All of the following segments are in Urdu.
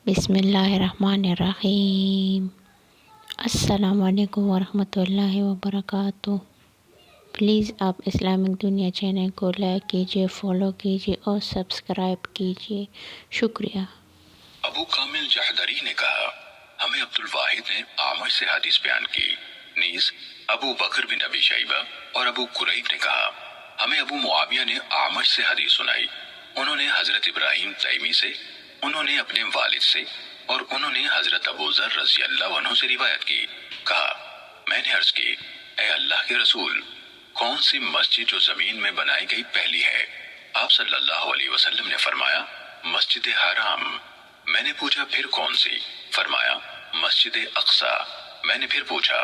بسم اللہ الرحمن الرحیم۔ السلام علیکم ورحمۃ اللہ وبرکاتہ۔ پلیز آپ اسلامک دنیا چینل کو لائک کیجیے، فالو کیجیے اور سبسکرائب کیجیے، شکریہ۔ ابو کامل جحدری نے کہا، ہمیں عبد الواحد نے اعمش سے حدیث بیان کی، نیز ابو بکر بن ابی شیبہ اور ابو قریب نے کہا، ہمیں ابو معاویہ نے اعمش سے حدیث سنائی، انہوں نے حضرت ابراہیم تیمی سے، انہوں نے اپنے والد سے اور انہوں نے حضرت ابو ذر رضی اللہ عنہ سے روایت کی۔ کہا، میں نے عرض کی، اے اللہ کے رسول، کون سی مسجد جو زمین میں بنائی گئی پہلی ہے؟ آپ صلی اللہ علیہ وسلم نے فرمایا، مسجد حرام۔ میں نے پوچھا، پھر کون سی؟ فرمایا، مسجد اقصی۔ میں نے پھر پوچھا،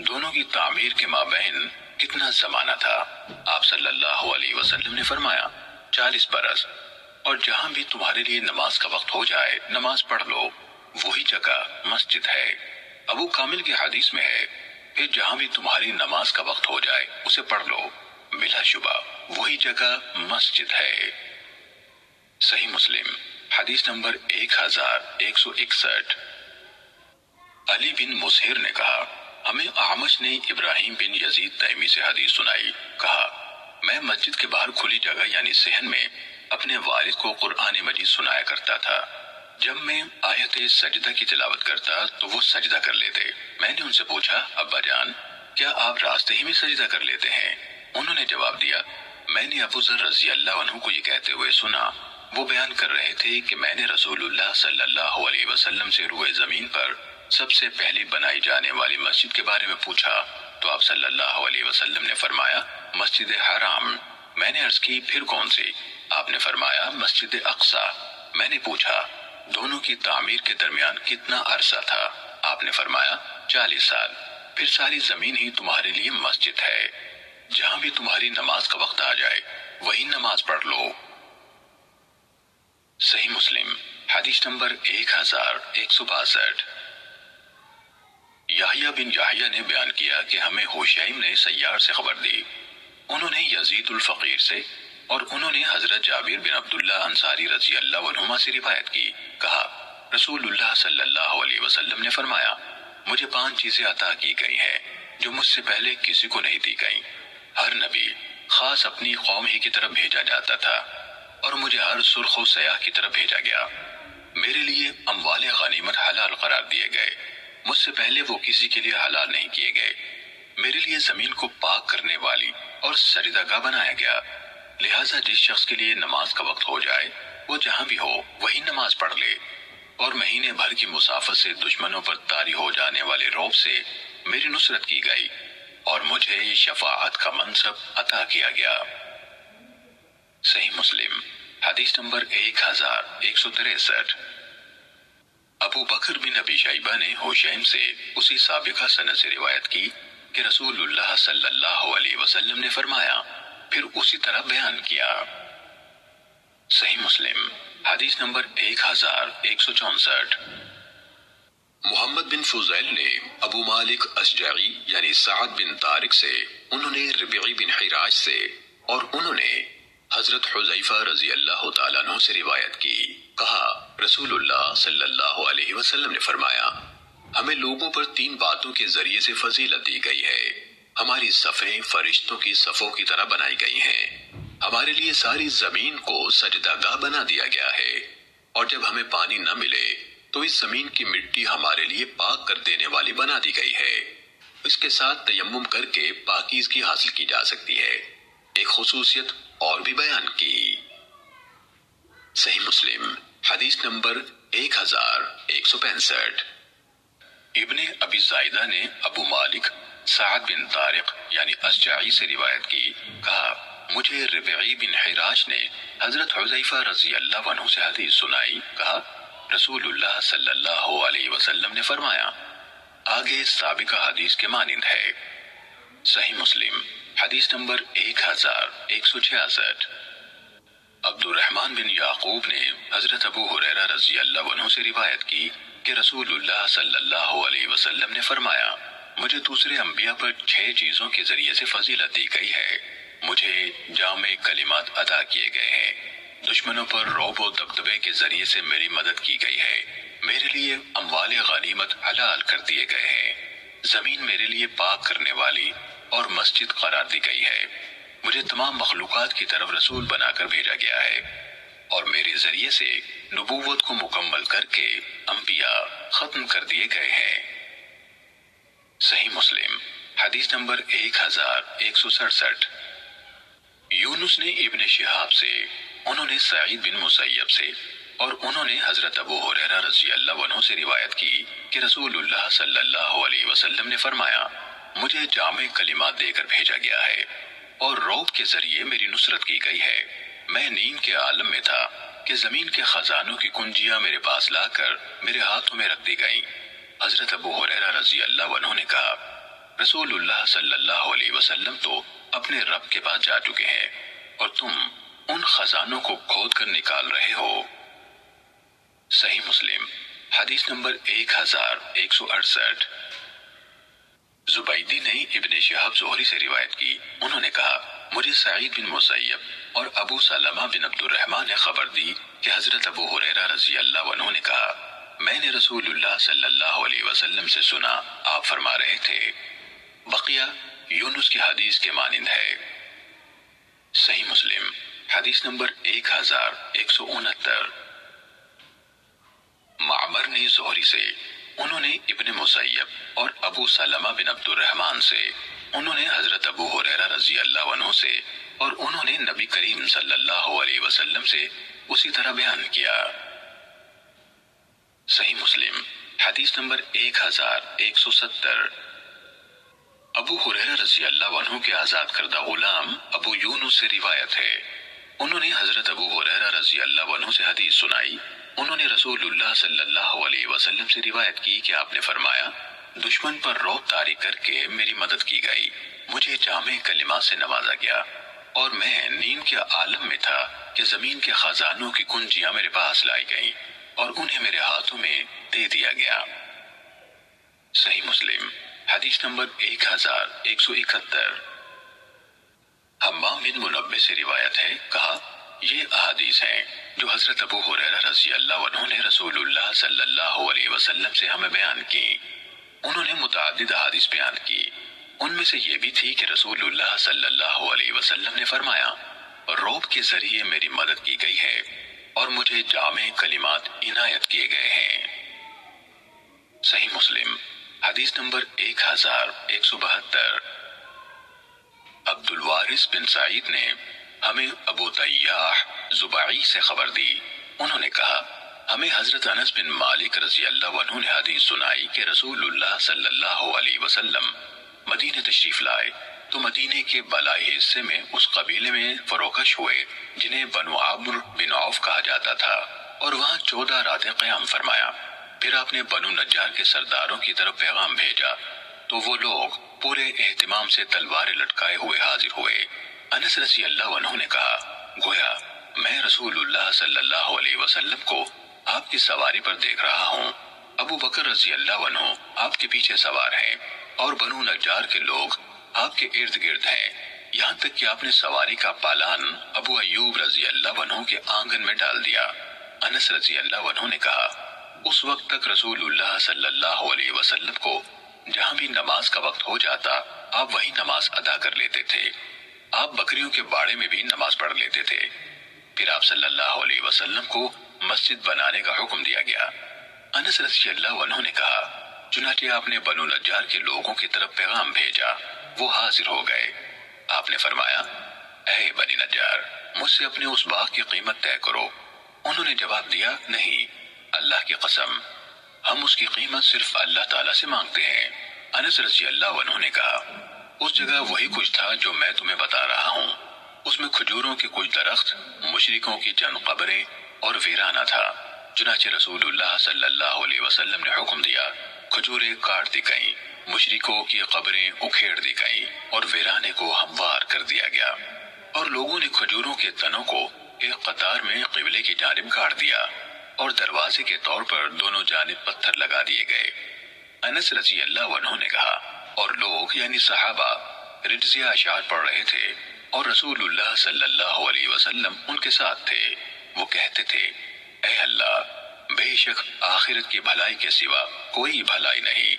دونوں کی تعمیر کے مابین کتنا زمانہ تھا؟ آپ صلی اللہ علیہ وسلم نے فرمایا، 40 برس، اور جہاں بھی تمہارے لیے نماز کا وقت ہو جائے نماز پڑھ لو، وہی جگہ مسجد ہے۔ ابو کامل کی حدیث میں ہے، پھر جہاں بھی تمہاری نماز کا وقت ہو جائے اسے پڑھ لو، بلا شبہ وہی جگہ مسجد ہے۔ صحیح مسلم حدیث نمبر 1161۔ علی بن مسہر نے کہا، ہمیں اعمش نے ابراہیم بن یزید تیمی سے حدیث سنائی۔ کہا، میں مسجد کے باہر کھلی جگہ یعنی صحن میں اپنے والد کو قرآن مجید سنایا کرتا تھا۔ جب میں آیت سجدہ کی تلاوت کرتا تو وہ سجدہ کر لیتے۔ میں نے ان سے پوچھا، ابا جان، کیا آپ راستے ہی میں سجدہ کر لیتے ہیں؟ انہوں نے جواب دیا، میں نے ابو ذر رضی اللہ عنہ کو یہ کہتے ہوئے سنا، وہ بیان کر رہے تھے کہ میں نے رسول اللہ صلی اللہ علیہ وسلم سے روئے زمین پر سب سے پہلی بنائی جانے والی مسجد کے بارے میں پوچھا تو آپ صلی اللہ علیہ وسلم نے فرمایا، مسجد حرام۔ میں نے عرض کی، پھر کون سی؟ آپ نے فرمایا، مسجد اقصی۔ میں نے پوچھا، دونوں کی تعمیر کے درمیان کتنا عرصہ تھا؟ آپ نے فرمایا، 40 سال۔ پھر ساری زمین ہی تمہارے لیے مسجد ہے، جہاں بھی تمہاری نماز کا وقت آ جائے وہی نماز پڑھ لو۔ صحیح مسلم حدیث نمبر 1162۔ یحییٰ بن یحییٰ نے بیان کیا کہ ہمیں ہوشیم نے سیار سے خبر دی، انہوں نے یزید الفقیر سے اور انہوں نے حضرت جابر بن عبداللہ انصاری رضی اللہ عنہما سے روایت کی۔ کہا، رسول اللہ صلی اللہ علیہ وسلم نے فرمایا، مجھے 5 چیزیں عطا کی گئی ہیں جو مجھ سے پہلے کسی کو نہیں دی گئیں۔ ہر نبی خاص اپنی قوم ہی کی طرف بھیجا جاتا تھا اور مجھے ہر سرخ و سیاہ کی طرف بھیجا گیا۔ میرے لیے اموال غنیمت حلال قرار دیے گئے، مجھ سے پہلے وہ کسی کے لیے حلال نہیں کیے گئے۔ میرے لیے زمین کو پاک کرنے والی اور سجدہ گاہ بنایا گیا، لہٰذا جس شخص کے لیے نماز کا وقت ہو جائے وہ جہاں بھی ہو وہی نماز پڑھ لے، اور مہینے بھر کی مسافت سے دشمنوں پر طاری ہو جانے والے رعب سے میری نصرت کی گئی اور مجھے شفاعت کا منصب عطا کیا گیا۔ صحیح مسلم حدیث نمبر 1163۔ ابو بکر بن ابی شیبہ نے ہوشیم سے اسی سابقہ سند سے روایت کی کہ رسول اللہ صلی اللہ علیہ وسلم نے فرمایا، پھر اسی طرح بیان کیا۔ صحیح مسلم حدیث نمبر 1164۔ محمد بن فضیل نے ابو مالک اشجعی یعنی سعد بن طارق سے، انہوں نے ربیعی بن حراج سے اور انہوں نے حضرت حذیفہ رضی اللہ تعالیٰ عنہ سے روایت کی۔ کہا، رسول اللہ صلی اللہ علیہ وسلم نے فرمایا، ہمیں لوگوں پر 3 باتوں کے ذریعے سے فضیلت دی گئی ہے۔ ہماری صفیں فرشتوں کی صفوں کی طرح بنائی گئی ہیں، ہمارے لیے ساری زمین کو سجدہ گاہ بنا دیا گیا ہے، اور جب ہمیں پانی نہ ملے تو اس زمین کی مٹی ہمارے لیے پاک کر دینے والی بنا دی گئی ہے، اس کے ساتھ تیمم کر کے پاکیزگی حاصل کی جا سکتی ہے۔ ایک خصوصیت اور بھی بیان کی۔ صحیح مسلم حدیث نمبر 1165۔ ابن ابی زائدہ نے ابو مالک سعد بن طارق یعنی اشجعی سے روایت کی۔ کہا، مجھے ربیعی بن حراج نے حضرت حذیفہ رضی اللہ عنہ سے حدیث سنائی۔ کہا، رسول اللہ صلی اللہ علیہ وسلم نے فرمایا، آگے سابقہ حدیث کے مانند ہے۔ صحیح مسلم حدیث نمبر 1166۔ عبد الرحمن بن یعقوب نے حضرت ابو ہریرہ رضی اللہ عنہ سے روایت کی کہ رسول اللہ صلی اللہ علیہ وسلم نے فرمایا، مجھے دوسرے انبیاء پر 6 چیزوں کے ذریعے سے فضیلت دی گئی ہے۔ مجھے جامع کلمات عطا کیے گئے ہیں، دشمنوں پر رعب و دبدبے کے ذریعے سے میری مدد کی گئی ہے، میرے لیے اموال غنیمت حلال کر دیے گئے ہیں، زمین میرے لیے پاک کرنے والی اور مسجد قرار دی گئی ہے، مجھے تمام مخلوقات کی طرف رسول بنا کر بھیجا گیا ہے، اور میرے ذریعے سے نبوت کو مکمل کر کے انبیاء ختم کر دیے گئے ہیں۔ صحیح مسلم حدیث نمبر 1167۔ یونس نے ابن شہاب سے، انہوں نے سعید بن مسیب سے، اور انہوں نے حضرت ابو ہریرہ رضی اللہ عنہ سے روایت کی کہ رسول اللہ صلی اللہ علیہ وسلم نے فرمایا، مجھے جامع کلمات دے کر بھیجا گیا ہے اور روب کے ذریعے میری نصرت کی گئی ہے۔ میں نیند کے عالم میں تھا کہ زمین کے خزانوں کی کنجیاں میرے پاس لا کر میرے ہاتھوں میں رکھ دی گئیں۔ حضرت ابو ہریرہ رضی اللہ عنہ نے کہا، رسول اللہ صلی اللہ علیہ وسلم تو اپنے رب کے پاس جا چکے ہیں اور تم ان خزانوں کو کھود کر نکال رہے ہو۔ صحیح مسلم حدیث نمبر 1168۔ زبیدی نے ابن شہاب زہری سے روایت کی، انہوں نے کہا، مجھے سعید بن مسیب اور ابو سلمہ بن عبد الرحمن نے خبر دی کہ حضرت ابو ہریرہ رضی اللہ عنہ نے کہا، میں نے رسول اللہ صلی اللہ علیہ وسلم سے سنا، آپ فرما رہے تھے، بقیہ یونس کی حدیث کے مانند ہے۔ صحیح مسلم حدیث نمبر 1169۔ معمر نے زہری سے، انہوں نے ابن مسیب اور ابو سلمہ بن عبد الرحمن سے، انہوں نے حضرت ابو ہریرہ رضی اللہ عنہ سے، اور انہوں نے نبی کریم صلی اللہ علیہ وسلم سے اسی طرح بیان کیا۔ صحیح مسلم حدیث نمبر 1170۔ ابو ہریرہ رضی اللہ عنہ کے آزاد کردہ غلام ابو یونس سے روایت ہے، انہوں نے حضرت ابو ہریرہ رضی اللہ عنہ سے حدیث سنائی، انہوں نے رسول اللہ صلی اللہ علیہ وسلم سے روایت کی کہ آپ نے فرمایا، دشمن پر رعب طاری کر کے میری مدد کی گئی، مجھے جامع کلمات سے نوازا گیا، اور میں نیند کے عالم میں تھا کہ زمین کے خزانوں کی کنجیاں میرے پاس لائی گئیں اور انہیں میرے ہاتھوں میں دے دیا گیا۔ صحیح مسلم حدیث نمبر 1171۔ حمام بن منبہ سے روایت ہے، کہا، یہ احادیث ہیں جو حضرت ابو ہریرہ رضی اللہ عنہ نے رسول اللہ صلی اللہ علیہ وسلم سے ہمیں بیان کی۔ انہوں نے متعدد احادیث بیان کی، ان میں سے یہ بھی تھی کہ رسول اللہ صلی اللہ علیہ وسلم نے فرمایا، روب کے ذریعے میری مدد کی گئی ہے اور مجھے جامع کلمات عنایت کیے گئے ہیں۔ صحیح مسلم حدیث نمبر 1172۔ عبد الوارث بن سعید نے ہمیں ابو طیاح زبعی سے خبر دی، انہوں نے کہا، ہمیں حضرت انس بن مالک رضی اللہ عنہ نے حدیث سنائی کہ رسول اللہ صلی اللہ علیہ وسلم مدینہ تشریف لائے تو مدینے کے بالائی حصے میں اس قبیلے میں فروکش ہوئے جنہیں بنو عمرو بن عوف کہا جاتا تھا، اور وہاں 14 راتیں قیام فرمایا۔ پھر آپ نے بنو نجار کے سرداروں کی طرف پیغام بھیجا تو وہ لوگ پورے اہتمام سے تلواریں لٹکائے ہوئے حاضر ہوئے۔ انس رضی اللہ عنہ نے کہا، گویا میں رسول اللہ صلی اللہ علیہ وسلم کو آپ کی سواری پر دیکھ رہا ہوں، ابو بکر رضی اللہ عنہ آپ کے پیچھے سوار ہیں اور بنو نجار کے لوگ آپ کے ارد گرد ہیں، یہاں تک کہ آپ نے سواری کا پالان ابو ایوب رضی اللہ عنہ کے آنگن میں ڈال دیا۔ انس رضی اللہ عنہ نے کہا، اس وقت تک رسول اللہ صلی اللہ علیہ وسلم کو جہاں بھی نماز کا وقت ہو جاتا آپ وہی نماز ادا کر لیتے تھے، آپ بکریوں کے باڑے میں بھی نماز پڑھ لیتے تھے۔ پھر آپ صلی اللہ علیہ وسلم کو مسجد بنانے کا حکم دیا گیا۔ انس رضی اللہ عنہ نے کہا، چنانچہ آپ نے بنو نجار کے لوگوں کی طرف پیغام بھیجا، وہ حاضر ہو گئے۔ آپ نے فرمایا، اے بنی نجار، مجھ سے اپنے اس باغ کی قیمت طے کرو۔ انہوں نے جواب دیا، نہیں، اللہ کی قسم، ہم اس کی قیمت صرف اللہ تعالیٰ سے مانگتے ہیں۔ انس رضی اللہ عنہ نے کہا، اس جگہ وہی کچھ تھا جو میں تمہیں بتا رہا ہوں، اس میں کھجوروں کے کچھ درخت، مشرکوں کی چند قبریں اور ویرانہ تھا۔ چنانچہ رسول اللہ صلی اللہ علیہ وسلم نے حکم دیا، کھجوریں کاٹ دی گئیں، مشرکوں کی قبریں اکھیڑ دی گئیں اور ویرانے کو ہموار کر دیا گیا، اور لوگوں نے کھجوروں کے تنوں کو ایک قطار میں قبلے کی جانب کاٹ دیا اور دروازے کے طور پر دونوں جانب پتھر لگا دیے گئے۔ انس رضی اللہ عنہ نے کہا، اور لوگ یعنی صحابہ رجزیہ اشعار پڑھ رہے تھے اور رسول اللہ صلی اللہ علیہ وسلم ان کے ساتھ تھے، وہ کہتے تھے، اے اللہ، بے شک آخرت کی بھلائی کے سوا کوئی بھلائی نہیں،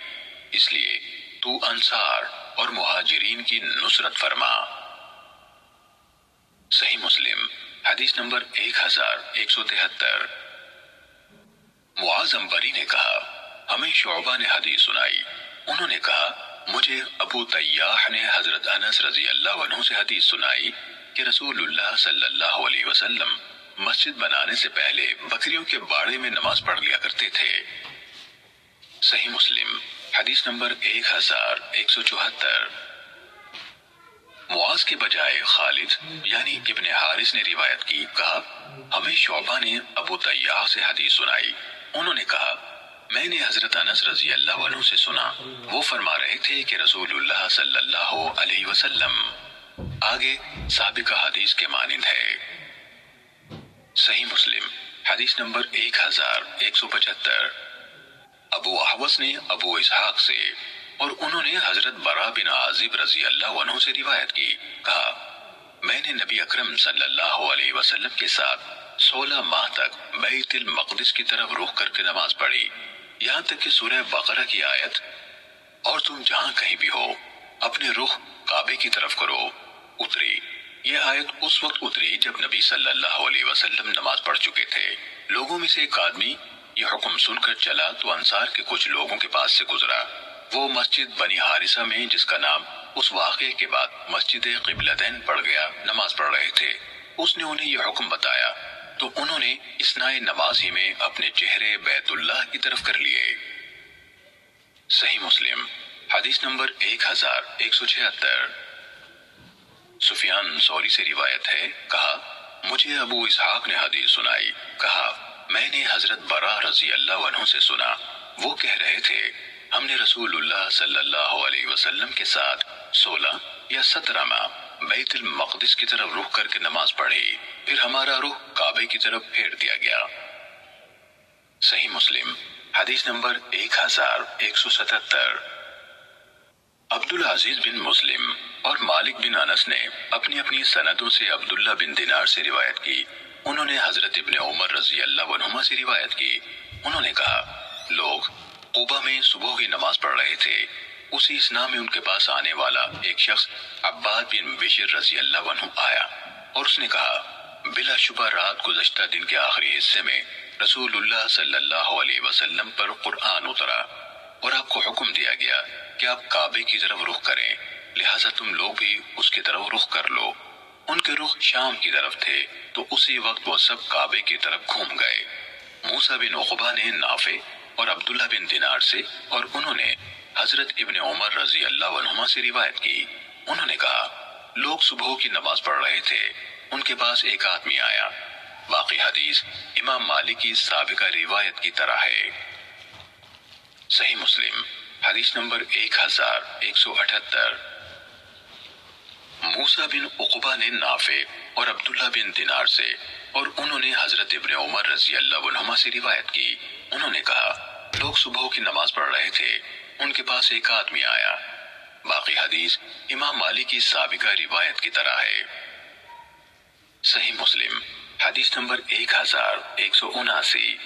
اس لیے تو انصار اور مہاجرین کی نصرت فرما۔ صحیح مسلم حدیث نمبر 1173۔ معاذ عنبری نے کہا ہمیں شعبہ نے حدیث سنائی، انہوں نے کہا مجھے ابو طیاح نے حضرت انس رضی اللہ عنہ سے حدیث سنائی کہ رسول اللہ صلی اللہ علیہ وسلم مسجد بنانے سے پہلے بکریوں کے باڑے میں نماز پڑھ لیا کرتے تھے۔ صحیح مسلم حدیث نمبر 1174۔ معاذ کے بجائے خالد یعنی ابن حارث نے روایت کی، کہا ہمیں شعبہ نے ابو طیاح سے حدیث سنائی، انہوں نے کہا میں نے حضرت انس رضی اللہ عنہ سے سنا، وہ فرما رہے تھے کہ رسول اللہ صلی اللہ علیہ وسلم، آگے سابقہ حدیث کے مانند ہے۔ صحیح مسلم حدیث نمبر 1175۔ ابو احوص نے ابو اسحاق سے اور انہوں نے حضرت براء بن عازب رضی اللہ عنہ سے روایت کی، کہا میں نے نبی اکرم صلی اللہ علیہ وسلم کے ساتھ 16 ماہ تک بیت المقدس کی طرف رخ کر کے نماز پڑھی، یہاں تک کہ سورہ بقرہ کی آیت اور تم جہاں کہیں بھی ہو اپنے رخ کعبے کی طرف کرو اتری۔ یہ آیت اس وقت اتری جب نبی صلی اللہ علیہ وسلم نماز پڑھ چکے تھے۔ لوگوں میں سے ایک آدمی یہ حکم سن کر چلا تو انصار کے کچھ لوگوں کے پاس سے گزرا، وہ مسجد بنی حارثہ میں جس کا نام اس واقعے کے بعد مسجد قبلتین پڑ گیا نماز پڑھ رہے تھے۔ اس نے انہیں یہ حکم بتایا تو انہوں نے اثناء نماز ہی میں اپنے چہرے بیت اللہ کی طرف کر لیے۔ صحیح مسلم حدیث نمبر 1176۔ سفیان ثوری سے روایت ہے، کہا مجھے ابو اسحاق نے حدیث سنائی، کہا میں نے حضرت براء رضی اللہ عنہ سے سنا، وہ کہہ رہے تھے ہم نے رسول اللہ صلی اللہ علیہ وسلم کے ساتھ 16 یا 17 ماہ بیت المقدس کی طرف رخ کر کے نماز پڑھی، پھر ہمارا رخ کعبے کی طرف پھیر دیا گیا۔ صحیح مسلم حدیث نمبر 1177۔ عبدالعزیز بن مسلم اور مالک بن انس نے اپنی اپنی سندوں سے عبداللہ بن دینار سے روایت کی، انہوں نے حضرت ابن عمر رضی اللہ عنہما سے روایت کی، انہوں نے کہا لوگ قباء میں صبح کی نماز پڑھ رہے تھے، اسی اثناء میں ان کے پاس آنے والا ایک شخص عباد بن بشر رضی اللہ عنہ آیا اور اس نے کہا بلا شبہ رات گزشتہ دن کے آخری حصے میں رسول اللہ صلی اللہ علیہ وسلم پر قرآن اترا اور آپ کو حکم دیا گیا کہ آپ کعبے کی طرف رخ کریں، لہٰذا تم لوگ بھی اس کی طرف رخ کر لو۔ ان کے رخ شام کی طرف تھے تو اسی وقت وہ سب کعبے کی طرف گھوم گئے۔ موسیٰ بن عقبہ نے نافع اور عبداللہ بن دینار سے اور انہوں نے حضرت ابن عمر رضی اللہ عنہما سے روایت کی، انہوں نے کہا لوگ صبح کی نماز پڑھ رہے تھے، ان کے پاس ایک آدمی آیا۔ باقی حدیث امام مالک کی سابقہ روایت کی طرح ہے۔ صحیح مسلم حدیث نمبر 1178۔ موسیٰ بن عقبہ نے نافع اور عبداللہ بن دینار سے اور انہوں نے حضرت ابن عمر رضی اللہ عنہما سے روایت کی، انہوں نے کہا لوگ صبح کی نماز پڑھ رہے تھے، ان کے پاس ایک آدمی آیا۔ باقی حدیث امام مالک کی سابقہ روایت کی طرح ہے۔ صحیح مسلم حدیث نمبر 1179۔